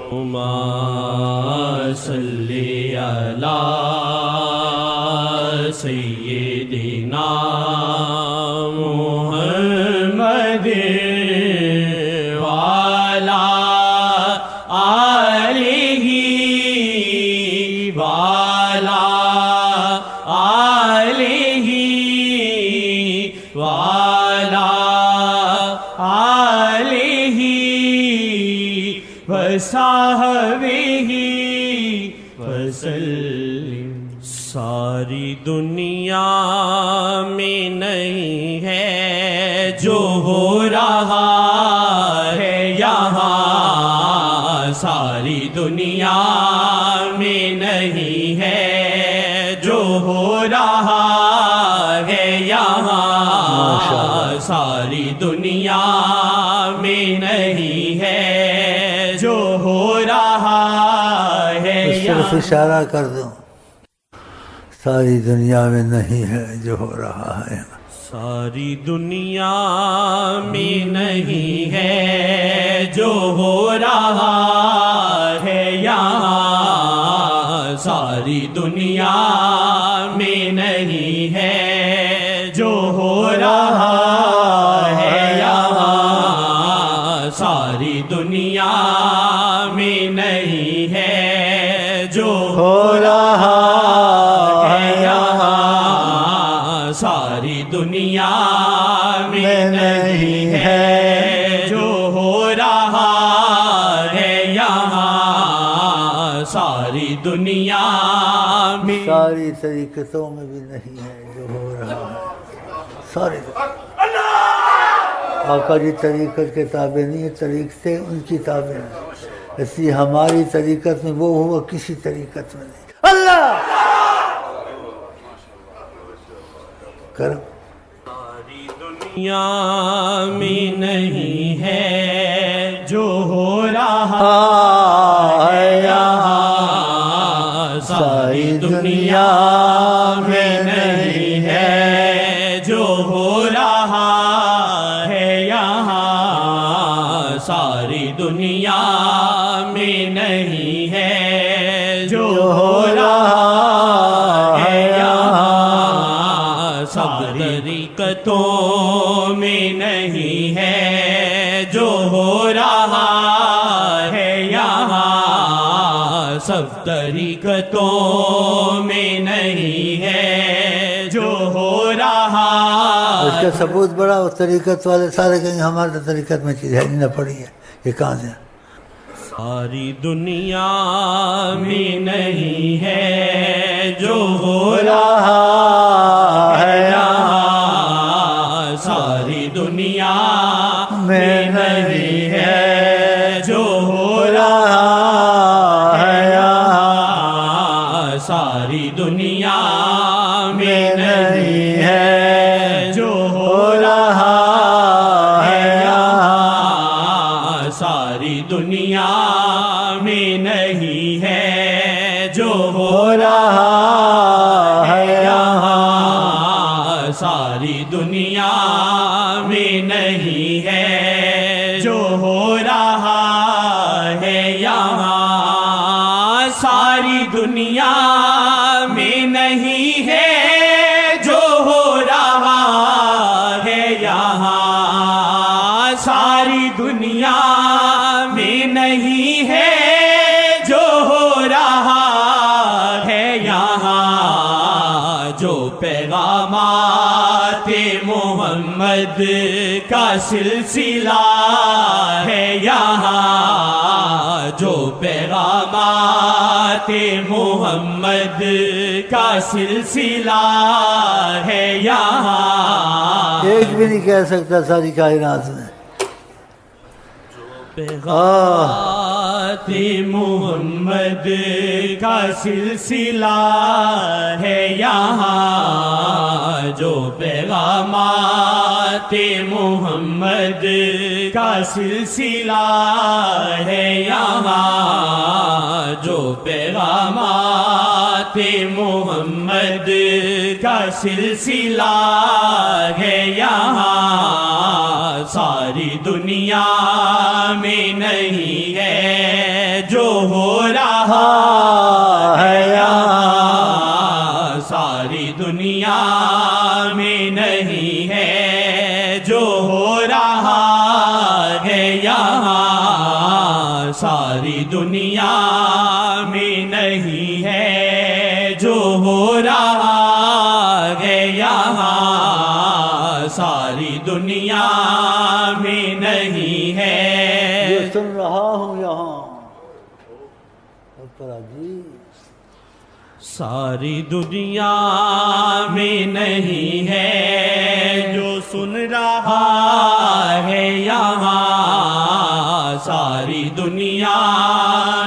اللهم صل علی سیدنا محمد وعلی آلہ وعلی آلہ وعلی آلہ وصحبہ وسلم۔ ساری دنیا میں نہیں ہے جو ہو رہا ہے یہاں، ساری دنیا میں نہیں ہے جو ہو رہا ہے یہاں، ساری دنیا میں نہیں ہے جو ہو رہا ہے یہاں۔ صرف اشارہ کر دوں، ساری دنیا میں نہیں ہے جو ہو رہا ہے، ساری دنیا میں نہیں ہے جو ہو رہا ہے یہاں، ساری دنیا میں نہیں ہے جو ہو رہا ہے یہاں، ساری دنیا میں نہیں ہے جو ہو رہا ہے یہاں، ساری دنیا میں نہیں ہے جو ہو رہا ہے یہاں، ساری دنیا میں، ساری طریقتوں میں بھی نہیں ہے جو ہو رہا ہے، ساری آقا جی طریقت کے تابع نہیں ہے، طریقتیں ان کی تابع ہیں، اس لیے ہماری طریقت میں وہ ہوا کسی طریقت میں نہیں۔ اللہ کرم۔ ساری دنیا میں نہیں ہے جو ہو رہا ہے یہاں، ساری دنیا میں نہیں ہے جو ہو رہا ہے یہاں، ساری دنیا میں نہیں ہے جو ہو رہا ہے یہاں، سب طریقتوں میں نہیں ہے جو ہو رہا ہے یہاں، سب طریقتوں میں نہیں ہے جو ہو رہا اس کا ثبوت بڑا، وہ طریقت والے سارے کہیں ہمارے طریقت میں چیز ہے نہیں، نہ پڑی ہے، یہ کہاں سے؟ ساری دنیا میں نہیں ہے جو ہو رہا ہے یہاں، ساری دنیا میں نہیں ہے جو ہو رہا ہے یہاں، ساری دنیا میں نہیں ہے جو ہو رہا ہے یہاں، ساری دنیا میں نہیں ہے جو ہو رہا ہے یہاں، ساری دنیا میں نہیں ہے جو ہو رہا ہے یہاں، ساری دنیا میں نہیں ہے جو ہو رہا ہے یہاں، ساری دنیا میں نہیں ہے جو ہو رہا ہے یہاں، جو پیغامات محمد کا سلسلہ ہے یہاں، جو پیغامات محمد کا سلسلہ ہے یہاں، ایک بھی نہیں کہہ سکتا ساری کائنات میں۔ پیغامات محمد کا سلسلہ ہے یہاں، جو پیغامات محمد کا سلسلہ ہے یہاں، جو پیغامات محمد کا سلسلہ ہے یہاں، ساری دنیا میں نہیں ہے جو یہاں ساری دنیا میں نہیں ہے جو ہو رہا ہے یہاں ساری دنیا میں نہیں ہے جو سن رہا ہوں یہاں جی ساری دنیا میں نہیں ہے جو سن رہا ہے یہاں ساری دنیا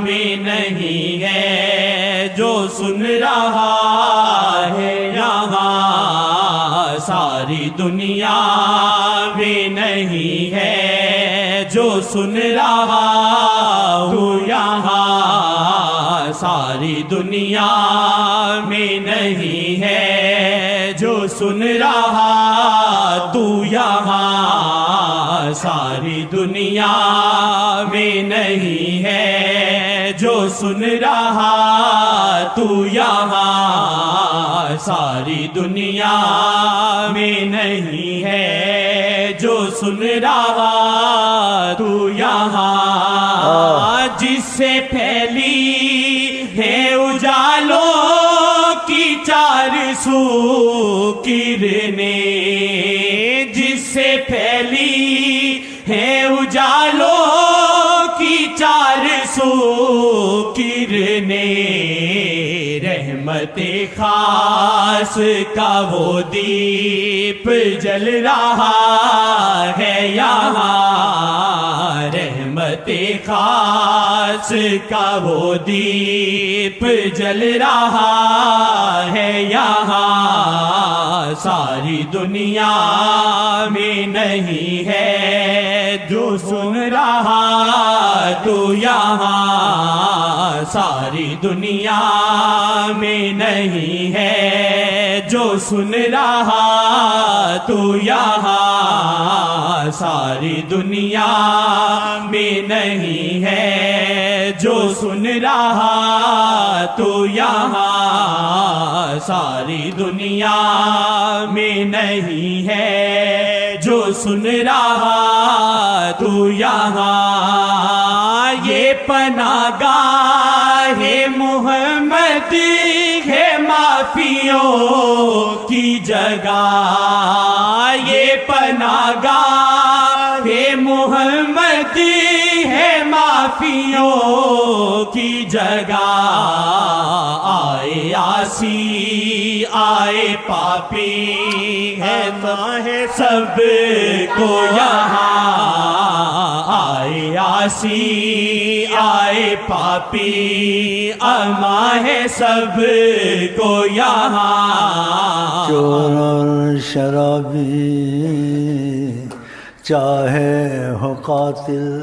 میں نہیں ہے جو سن رہا ہے یہاں ساری دنیا میں نہیں ہے جو سن رہا ہوں یہاں ساری دنیا میں نہیں ہے جو سن رہا تو یہاں ساری دنیا میں نہیں ہے جو سن رہا تو یہاں ساری دنیا میں نہیں ہے جو سن رہا تو یہاں جس سے پھیلی ہے اجالوں کی چار سو کرنیں جس سے پھیلی ہے اجالوں کی چار سو کرنیں رحمت خاص کا وہ دیپ جل رہا ہے یہاں رحمت خاص کا وہ دیپ جل رہا ہے یہاں ساری دنیا میں نہیں ہے جو سن رہا تو یہاں ساری دنیا میں نہیں ہے جو سن رہا تو یہاں ساری دنیا میں نہیں ہے جو سن رہا تو یہاں ساری دنیا میں نہیں ہے جو سن رہا تو یہاں یہ پناہ گاہ محمد ہے معافیوں کی جگہ یہ پناہ گاہ محمد ہے معافیوں کی جگہ آئے آسی آئے پاپی ہے سب کو یہاں آئے آسی آئے پاپی اما ہے سب کو یہاں چور اور شرابی چاہے ہو قاتل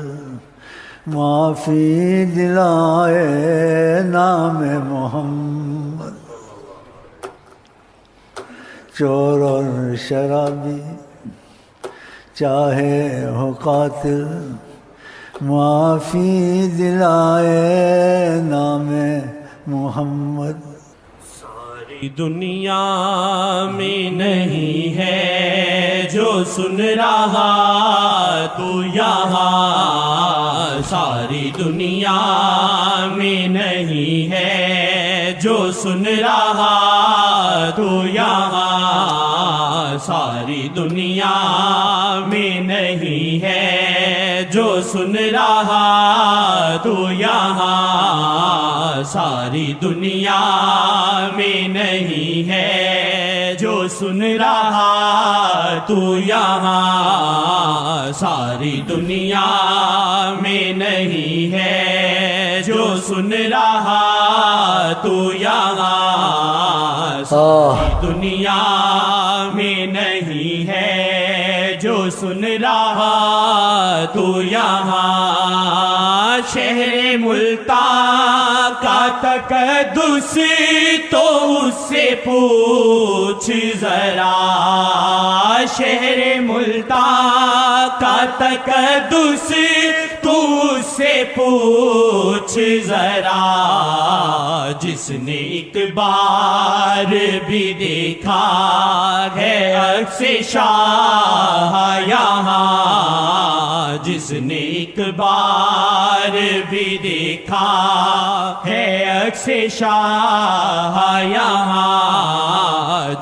معافی دلائے نام محمد چور اور شرابی چاہے ہو قاتل معافی دلائے نام محمد ساری دنیا میں نہیں ہے جو سن رہا تو یہاں ساری دنیا میں نہیں ہے جو سن رہا تو یہاں ساری دنیا میں نہیں ہے جو سن رہا تو یہاں ساری دنیا میں نہیں ہے جو سن رہا تو یہاں ساری دنیا میں نہیں ہے جو سن رہا تو یہاں ساری دنیا میں نہیں ہے جو سن رہا تو یہاں شہر ملتان کا تقدس تو اس سے پوچھ ذرا شہر ملتان کا تقدس تو اس سے پوچھ ذرا جس نے ایک بار بھی دیکھا ہے عکس شاہ یہاں جس نے ایک بار بھی دیکھا ہے عکس شاہ یہاں،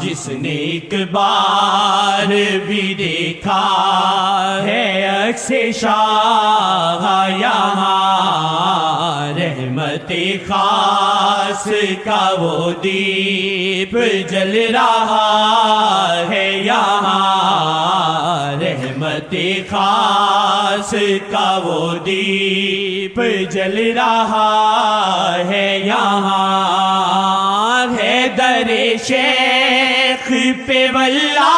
جس نے ایک بار بھی دیکھا ہے عکس شاہ یہاں، رحمت خاص کا وہ دیپ جل رہا ہے یہاں، رحمت خاص کا وہ دیپ جل رہا ہے یہاں، ہے در شیخ پہ واللہ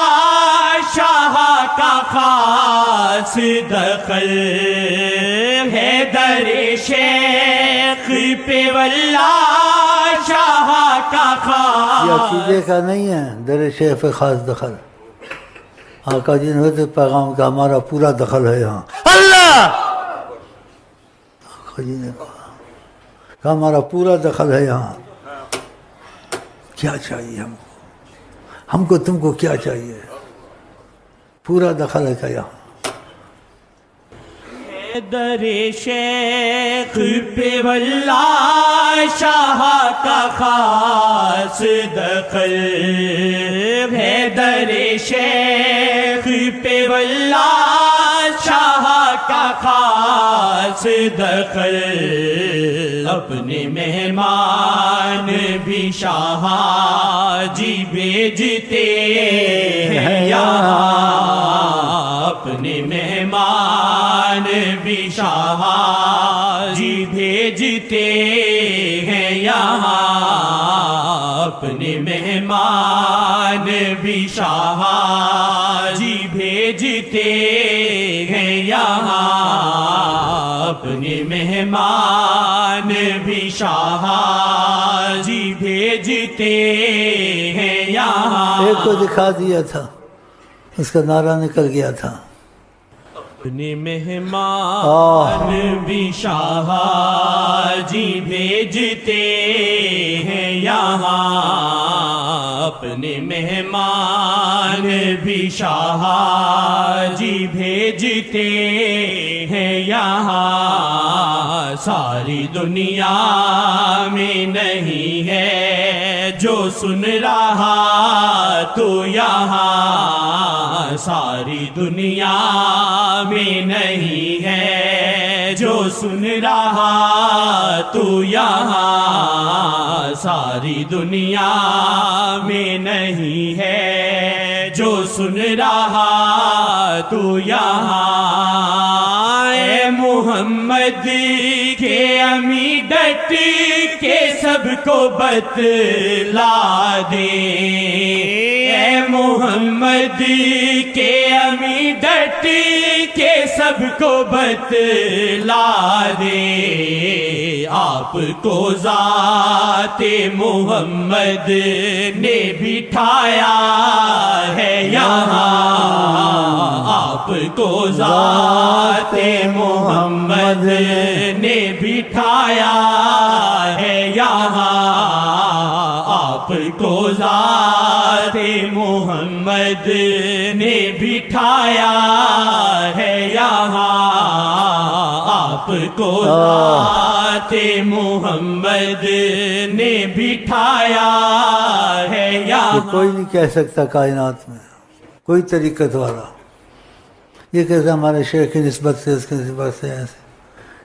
شاہ کا خاص دخل، ہے در شیخ پہ واللہ شاہ کا خاص۔ یہ عقیدے کا نہیں ہے در شیخ پہ خاص دخل، آقا جی نے ہوتے پیغام کا ہمارا پورا دخل ہے یہاں، اللہ آقا جی نے کہا کہ ہمارا پورا دخل ہے یہاں۔ کیا چاہیے ہم کو تم کو کیا چاہیے؟ پورا دخل ہے کیا یہاں؟ در شیخ پہ واللہ شاہ کا خاص دخل، ہے در شیخ پہ واللہ شاہ کا خاص دخل، اپنے مہمان بھی شاہ جی بھیجتے ہیں یہاں، اپنے مہمان بھی شاہ جی بھیجتے ہیں یہاں، اپنے مہمان بھی شاہ جی بھیجتے ہیں یہاں، اپنے مہمان بھی شاہ جی بھیجتے ہیں یہاں۔ ایک کو دکھا دیا تھا، اس کا نعرہ نکل گیا تھا، اپنے مہمان بھی شاہ جی بھیجتے ہیں یہاں، اپنے مہمان بھی شاہ جی بھیجتے ہیں یہاں، ساری دنیا میں نہیں ہے جو سن رہا تو یہاں، ساری دنیا میں نہیں ہے جو سن رہا تو یہاں، ساری دنیا میں نہیں ہے جو سن رہا تو یہاں، اے محمد کے امی ڈٹ کے سب کو بتلا دے، اے محمد کے امی ڈٹ کے سب کو بتلا دے، آپ کو ذات محمد نے بٹھایا ہے یہاں، آپ کو ذات محمد نے بٹھایا ہے یہاں، آپ کو ذات محمد نے بٹھایا ہے یہاں، آپ کو ذات محمد نے بٹھایا ہے یہاں۔ کوئی نہیں کہہ سکتا کائنات میں کوئی طریقت والا یہ کہتا ہمارے شیخ کی نسبت سے، اس کی نسبت سے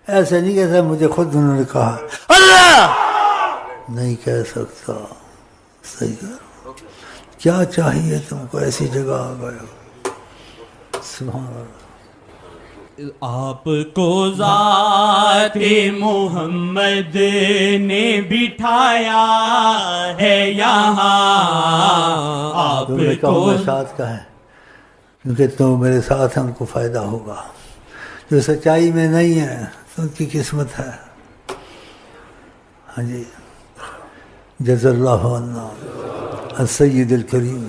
ایسے نہیں کہتا، مجھے خود انہوں نے کہا، اللہ نہیں کہہ سکتا۔ صحیح کہہ، کیا چاہیے تم کو؟ ایسی جگہ آ گئے، سبحان اللہ۔ آپ کو ذات محمد نے بٹھایا ہے یہاں، آپ کو ساتھ کا ہے، کیونکہ تم میرے ساتھ ہیں، ان کو فائدہ ہوگا۔ جو سچائی میں نہیں ہے تو ان کی قسمت ہے۔ ہاں جی، جزا اللہ عنا السید الکریم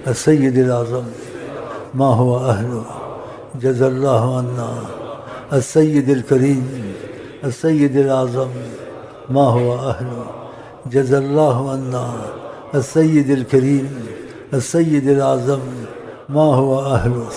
السید الاعظم ما هو اہلہ، جزا اللہ عنا السید الکریم السید الاعظم ما هو اہلہ، جزا اللہ عنا السید الکریم السید الاعظم ما هو اہلہ۔